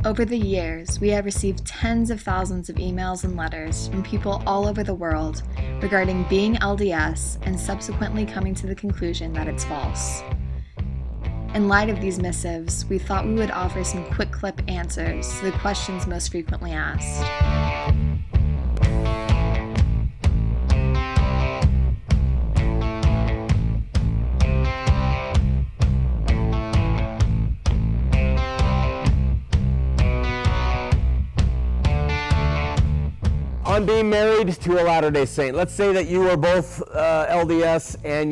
Over the years, we have received tens of thousands of emails and letters from people all over the world regarding being LDS and subsequently coming to the conclusion that it's false. In light of these missives, we thought we would offer some quick clip answers to the questions most frequently asked. On being married to a Latter-day Saint, let's say that you are both LDS and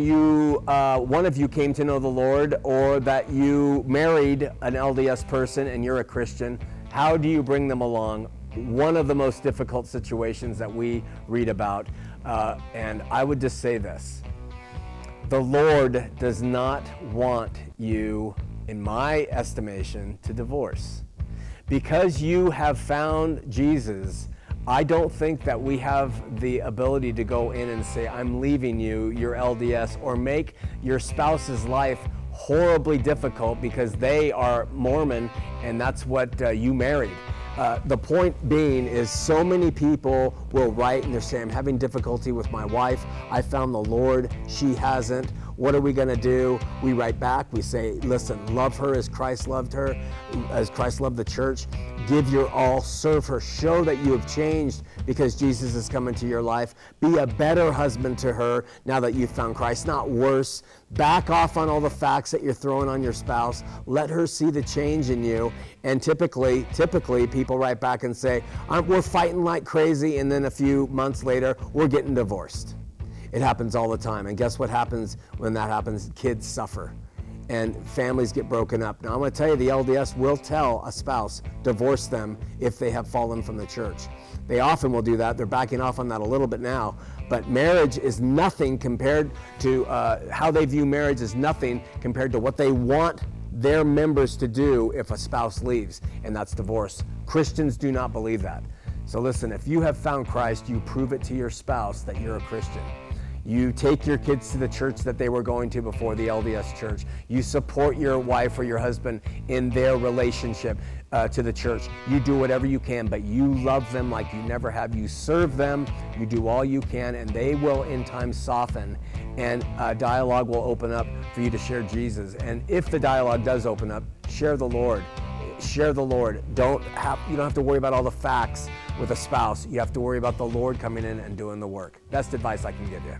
one of you came to know the Lord, or that you married an LDS person and you're a Christian. How do you bring them along? One of the most difficult situations that we read about, and I would just say this: the Lord does not want you, in my estimation, to divorce. Because you have found Jesus, I don't think that we have the ability to go in and say, I'm leaving you, you're LDS, or make your spouse's life horribly difficult because they are Mormon and that's what you married. The point being is, so many people will write and they're saying, I'm having difficulty with my wife. I found the Lord, she hasn't. What are we going to do? We write back, we say, listen, love her as Christ loved her, as Christ loved the church. Give your all, serve her, show that you have changed because Jesus has come into your life. Be a better husband to her now that you've found Christ, not worse. Back off on all the facts that you're throwing on your spouse. Let her see the change in you. And typically people write back and say, we're fighting like crazy, and then a few months later, we're getting divorced. It happens all the time. And guess what happens when that happens? Kids suffer and families get broken up. Now I'm going to tell you, the LDS will tell a spouse, divorce them if they have fallen from the church. They often will do that. They're backing off on that a little bit now. But marriage is nothing compared to how they view marriage is nothing compared to what they want their members to do if a spouse leaves, and that's divorce. Christians do not believe that. So listen, if you have found Christ, you prove it to your spouse that you're a Christian. You take your kids to the church that they were going to before, the LDS church. You support your wife or your husband in their relationship to the church. You do whatever you can, but you love them like you never have. You serve them, you do all you can, and they will in time soften, and dialogue will open up for you to share Jesus. And if the dialogue does open up, share the Lord. Share the Lord. You don't have to worry about all the facts with a spouse. You have to worry about the Lord coming in and doing the work. Best advice I can give you.